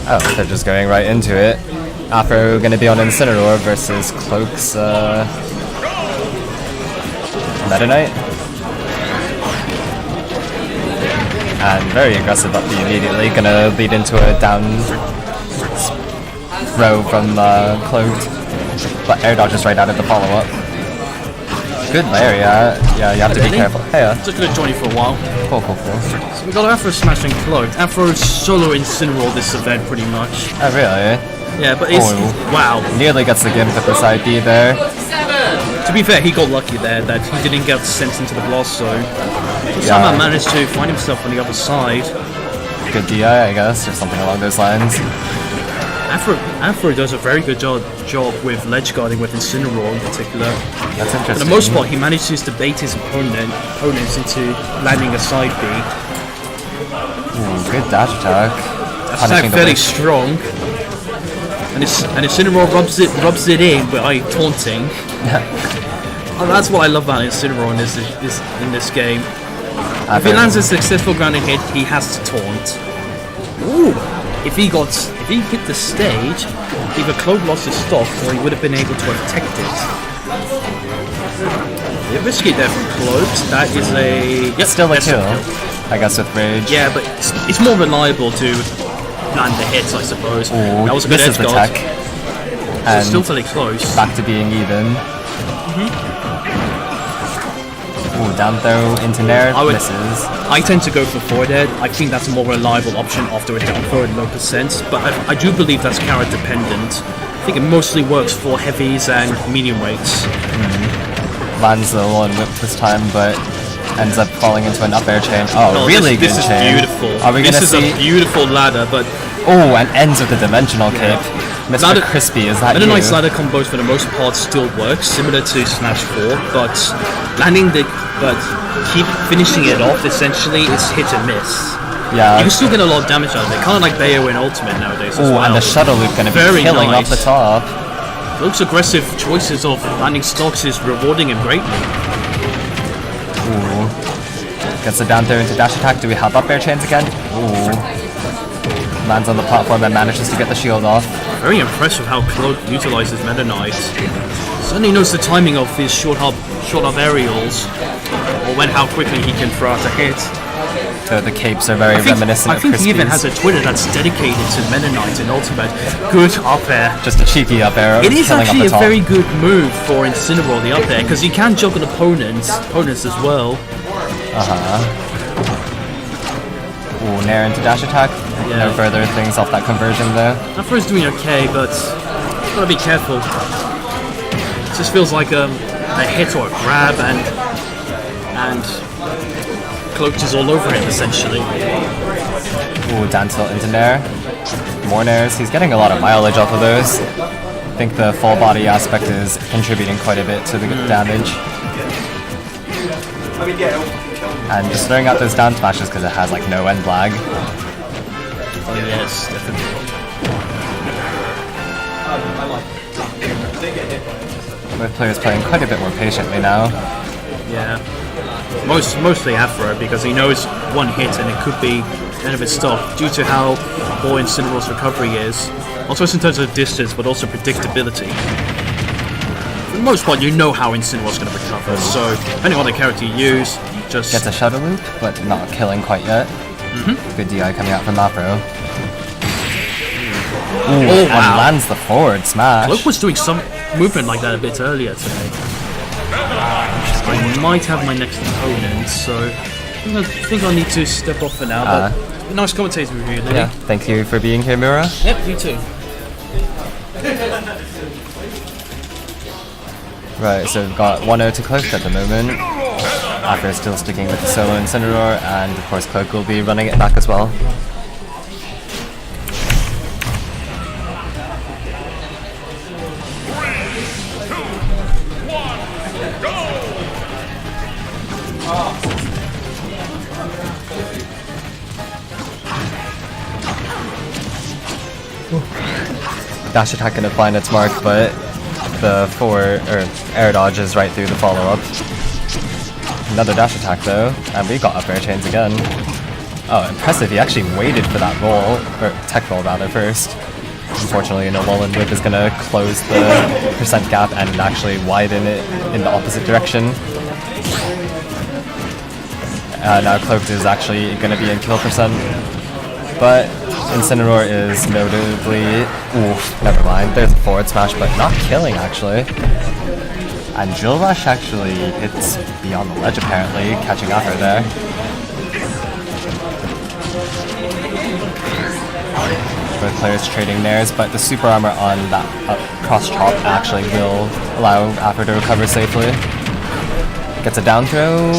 Oh, they're just going right into it. Afro gonna be on Incineroar versus Cloak's Meta Knight. And very aggressive up B immediately, gonna lead into a down throw from Cloaked. But air dodges right out of the follow-up. Good layer, yeah, you have to be careful. Hey, just gonna join you for a while. Cool. So we got Afro smashing Cloaked. Afro solo Incineroar this event pretty much. Oh, really? Yeah, but it's... wow. Nearly gets the gimp with the side B there. To be fair, he got lucky there that he didn't get sent into the blast zone. He somehow managed to find himself on the other side. Good DI, I guess, or something along those lines. Afro does a very good job with ledge guarding with Incineroar in particular. That's interesting. For the most part, he manages to bait his opponents into landing a side B. Ooh, good dash attack. Dash attack fairly strong. And Incineroar rubs it in by taunting. And that's what I love about Incineroar in this game. If he lands a successful grounding hit, he has to taunt. Ooh! If he hit the stage, either Cloak lost his stock or he would have been able to protect it. A bit risky there from Cloaked. That is a... Yep, still a kill, I guess, with Rage. Yeah, but it's more reliable to land the hits, I suppose. Ooh, that was a good edge guard. And still fairly close. Back to being even. Ooh, down throw into Nair, misses. I tend to go for forward air. I think that's a more reliable option after a down throw at low percent, but I do believe that's carrot dependent. I think it mostly works for heavies and medium weights. Lands the one whip this time, but ends up falling into an up air chain. Oh, no, really good chain. This is beautiful. Are we this is a beautiful ladder, but... oh, and ends with a dimensional cape. Mr. Crispy, is that Meta you? Knight's ladder combos for the most part still work, similar to Smash 4, but keep finishing it off, essentially, is hit and miss. Yeah. You can still get a lot of damage out of it, kind of like Bayo in Ultimate nowadays as well. And the shuttle loop going to be killing off the top. Looks aggressive choices of landing stocks is rewarding him greatly. Ooh. Gets it down there into dash attack. Do we have up air chains again? Ooh. Lands on the platform and manages to get the shield off. Very impressive how Cloak utilizes Meta Knight. Certainly knows the timing of his short hop aerials, or how quickly he can throw out a hit. So the capes are very reminiscent of Crispy's. I think he even has a Twitter that's dedicated to Meta Knight in Ultimate. Good up air. Just a cheeky up air. It is actually a very good move for Incineroar, the up air, because he can juggle opponents as well. Ooh, Nair into dash attack. Yeah. No further things off that conversion there. Afro's doing okay, but gotta be careful. It just feels like a hit or a grab, and Cloaked is all over him essentially. Ooh, down tilt into Nair. More Nairs. He's getting a lot of mileage off of those. I think the full body aspect is contributing quite a bit to the damage. And just throwing out those down smashes because it has like no end lag. Oh yes, definitely. Both players playing quite a bit more patiently now. Yeah. Mostly Afro, because he knows one hit and it could be the end of his stock due to how poor Incineroar's recovery is. Not just in terms of distance, but also predictability. For the most part, you know how Incineroar's going to recover, so depending on the character you use, just... gets a shuttle loop, but not killing quite yet. Good DI coming out from Afro. Ooh, and lands the forward smash. Cloak was doing some movement like that a bit earlier today. I might have my next opponent, so I think I'll need to step off for now, but nice commentating with you, Lily. Yeah, thank you for being here, Mura. Yep, you too. Right, so we've got 1-0 to Cloaked at the moment. Afro is still sticking with the solo Incineroar, and of course Cloak will be running it back as well. Dash attack gonna find its mark, but the forward or air dodges right through the follow-up. Another dash attack though, and we got up air chains again. Oh, impressive, he actually waited for that roll, or tech roll rather, first. Unfortunately, no wall and whip is gonna close the percent gap and actually widen it in the opposite direction. Now Cloaked is actually gonna be in kill percent, but Incineroar is notably... Oof, never mind, there's a forward smash, but not killing actually. And Drill Rush actually hits beyond the ledge apparently, catching Afro there. Both players trading theirs, but the super armor on that cross chop actually will allow Afro to recover safely. Gets a down throw,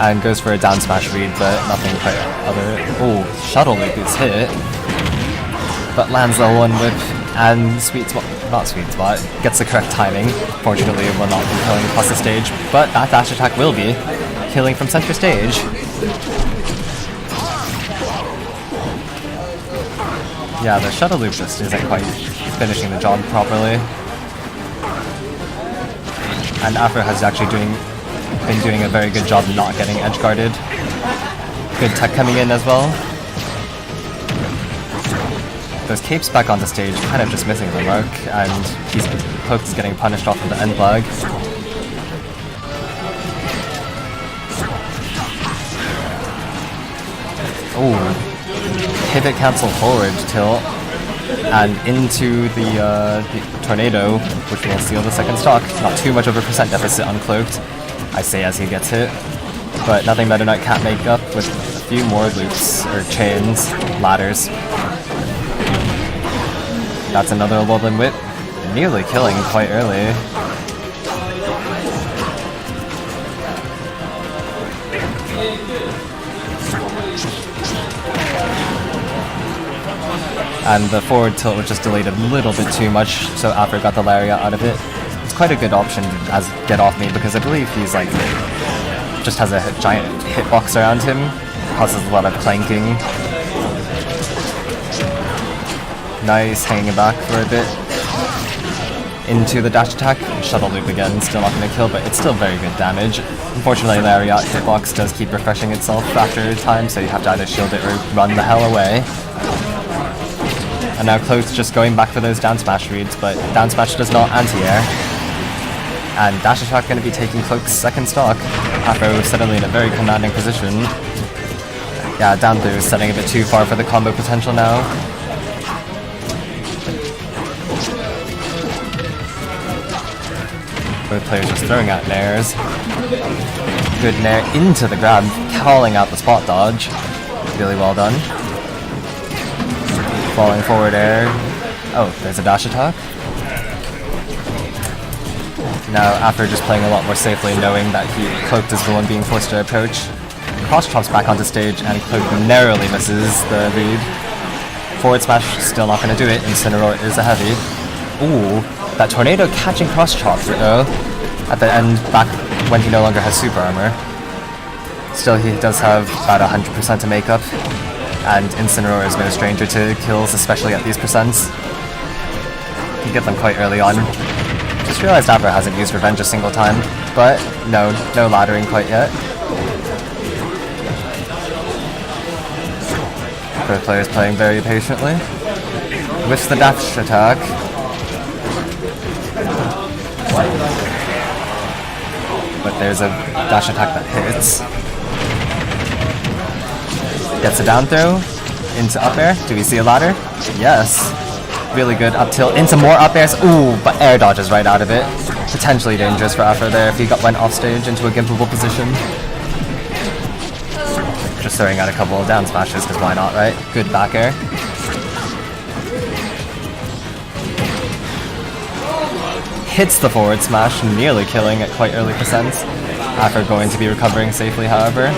and goes for a down smash read, but nothing quite other... Oh, shuttle loop is hit, but lands the one whip, and sweet spot, not sweet spot, gets the correct timing. Fortunately it will not be killing across the stage, but that dash attack will be killing from center stage. Yeah, the shuttle loop just isn't quite finishing the job properly. And Afro has actually been doing a very good job not getting edge guarded. Good tech coming in as well. Those capes back on the stage, kind of just missing the mark, and Cloaked is getting punished off of the end flag. Ooh. Pivot cancel forward tilt and into the tornado, which will steal the second stock. Not too much of a percent deficit on Cloaked, I say as he gets hit, but nothing Meta Knight can't make up with a few more loops or chains, ladders. That's another Wobbling Whip, nearly killing quite early. And the forward tilt was just delayed a little bit too much, so Afro got the lariat out of it. It's quite a good option as get off me because I believe he's like just has a giant hitbox around him, causes a lot of clanking. Nice, hanging back for a bit. Into the dash attack, shuttle loop again, still not going to kill, but it's still very good damage. Unfortunately, lariat hitbox does keep refreshing itself after a time, so you have to either shield it or run the hell away. And now Cloaked just going back for those down smash reads, but down smash does not anti-air. And dash attack going to be taking Cloaked's second stock. Afro suddenly in a very commanding position. Yeah, down through is setting a bit too far for the combo potential now. Both players just throwing out nairs. Good nair into the grab, calling out the spot dodge. Really well done. Falling forward air. Oh, there's a dash attack. Now Afro just playing a lot more safely, knowing that Cloaked is the one being forced to approach. Cross chops back onto stage, and Cloaked narrowly misses the read. Forward smash, still not going to do it. Incineroar is a heavy. Ooh, that tornado catching cross chop though at the end, back when he no longer has super armor. Still, he does have about 100% to make up. And Incineroar is no stranger to kills, especially at these percents. Can get them quite early on. Just realized Afro hasn't used Revenge a single time, but no laddering quite yet. Both players playing very patiently. With the dash attack. But there's a dash attack that hits. Gets a down throw into up air. Do we see a ladder? Yes. Really good up tilt into more up airs. Ooh, but air dodges right out of it. Potentially dangerous for Afro there if he went off stage into a gimpable position. Just throwing out a couple of down smashes because why not, right? Good back air. Hits the forward smash, nearly killing at quite early percents. Afro going to be recovering safely, however,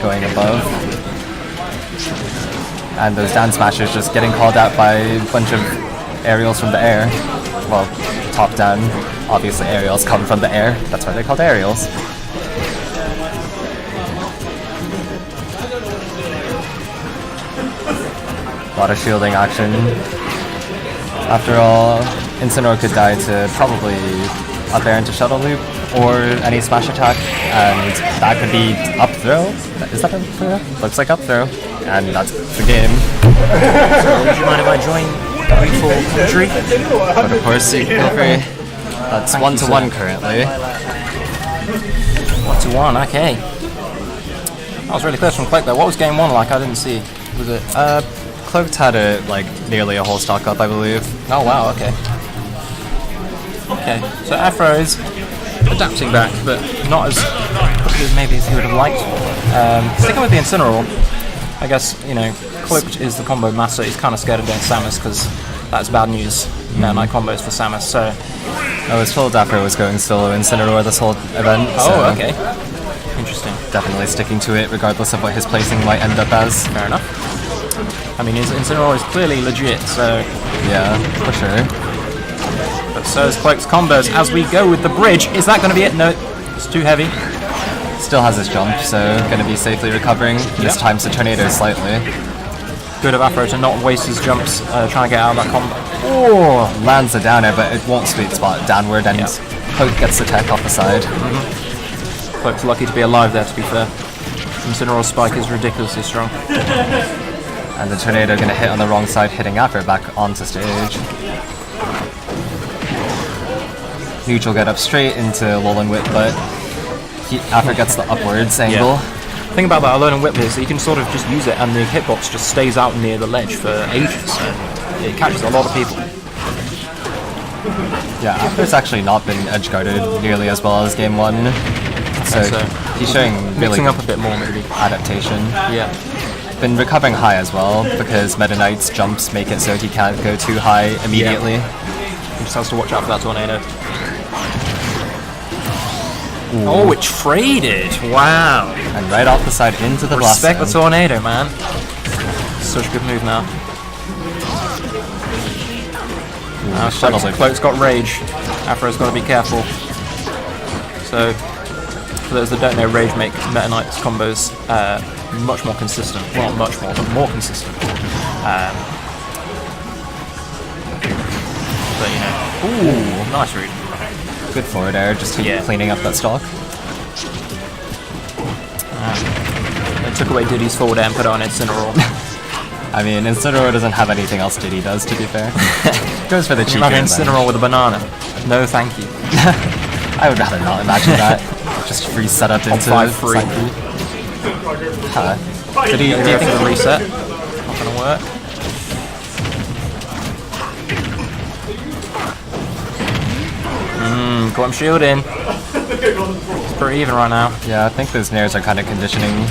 going above. And those down smashes just getting called out by a bunch of aerials from the air. Well, top down. Obviously aerials come from the air. That's why they're called aerials. A lot of shielding action. After all, Incineroar could die to probably up air into shuttle loop or any smash attack, and that could be up throw. Is that up throw? Looks like up throw, and that's the game. So, would you mind if I join for commentary? But of course, you can feel free. That's 1-1 currently. 1-1, okay. That was really close from Cloaked though. What was game 1 like? I didn't see. Was it? Cloaked had nearly a whole stock up, I believe. Oh wow, okay. Okay, so Afro is adapting back, but not as quickly as maybe as he would have liked. Sticking with the Incineroar, I guess, Cloaked is the combo master. He's kind of scared of doing Samus because that's bad news. No night combos for Samus, so... I was told Afro was going solo Incineroar this whole event. Oh, okay. Interesting. Definitely sticking to it regardless of what his placing might end up as. Fair enough. I mean, his Incineroar is clearly legit, so... Yeah, for sure. But so is Cloaked's combos. As we go with the bridge, is that going to be it? No, it's too heavy. Still has his jump, so going to be safely recovering. This times the tornado slightly. Good of Afro to not waste his jumps trying to get out of that combo. Oh, lands a downer, but it won't sweet spot downward, and Cloaked gets the tech off the side. Cloaked's lucky to be alive there, to be fair. Incineroar's spike is ridiculously strong. And the tornado going to hit on the wrong side, hitting Afro back onto stage. Neutral get up straight into Alolan Whip, but Afro gets the upwards angle. The thing about that Alolan Whip is that you can sort of just use it and the hitbox just stays out near the ledge for ages. So it catches a lot of people. Yeah, Afro's actually not been edge guarded nearly as well as game 1. So he's showing really mixing up a bit more maybe. Adaptation. Yeah. Been recovering high as well because Meta Knight's jumps make it so he can't go too high immediately. He just has to watch out for that tornado. Ooh. Oh, it traded! Wow! And right off the side into the blast. Respect the tornado, man. Such a good move now. Now Cloaked's got rage. Afro's got to be careful. So, for those that don't know, rage make Meta Knight's combos much more consistent. Well, not much more, but more consistent. But ooh, nice read. Good forward air, just cleaning up that stock. They took away Diddy's forward air and put it on Incineroar. I mean, Incineroar doesn't have anything else Diddy does, to be fair. Goes for the cheeky. Incineroar with a banana. No, thank you. I would rather not imagine that. Just free setup into 5-3. Do you think the reset? Not gonna work. Got him shielding. It's pretty even right now. Yeah, I think those nairs are kind of conditioning.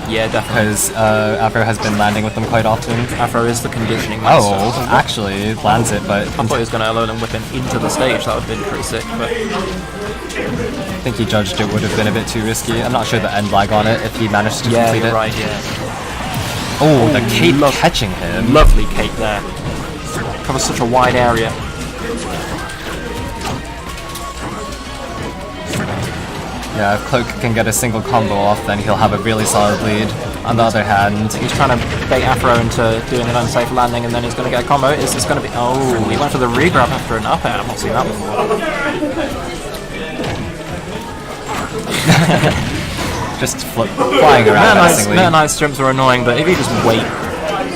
Yeah, definitely. Because Afro has been landing with them quite often. Afro is the conditioning master. Oh, actually, lands it, but... I thought he was going to alone and whip him into the stage. That would have been pretty sick, but... I think he judged it would have been a bit too risky. I'm not sure the end lag on it if he managed to complete it. Right, yeah. Oh, the cape catching him. Lovely cape there. Covers such a wide area. Yeah, if Cloak can get a single combo off, then he'll have a really solid lead. On the other hand, he's trying to bait Afro into doing an unsafe landing, and then he's going to get a combo. Is this going to be... Oh, he went for the regrab after an up air. I've not seen that before. Just flying around menacingly. Meta Knight's jumps are annoying, but if you just wait,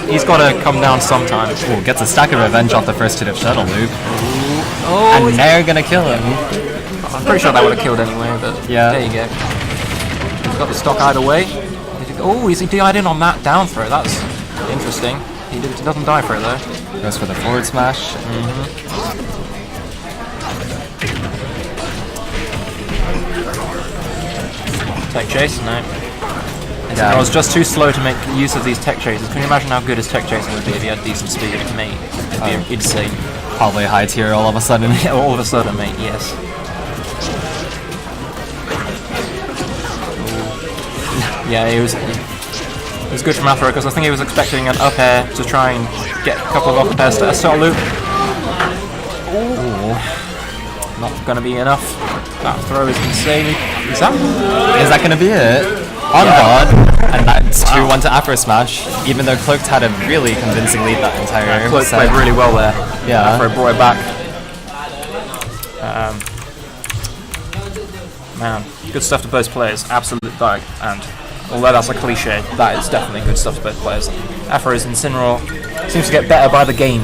he's got to come down sometime. Ooh, gets a stack of revenge off the first hit of Shuttle Loop. Oh, and they're going to kill him. I'm pretty sure that would have killed anyway, but yeah. There you go. He's got the stock either way. Oh, is he DI'd in on that down throw? That's interesting. He doesn't die for it though. Goes for the forward smash. Tech chase? No. I was just too slow to make use of these tech chases. Can you imagine how good his tech chasing would be if he had decent speed, mate? It'd be insane. Probably high tier all of a sudden. All of a sudden, mate, yes. Yeah, it was good from Afro because I think he was expecting an up air to try and get a couple of up airs to a Shuttle Loop. Ooh. Not going to be enough. That throw is insane. Is that going to be it? On God. And that's 2-1 to Afro Smash, even though Cloaked had a really convincing lead that entire Cloaked played really well there. Yeah. Afro brought it back. Man, good stuff to both players. Absolute like, and although that's a cliche, that is definitely good stuff to both players. Afro's Incineroar seems to get better by the game.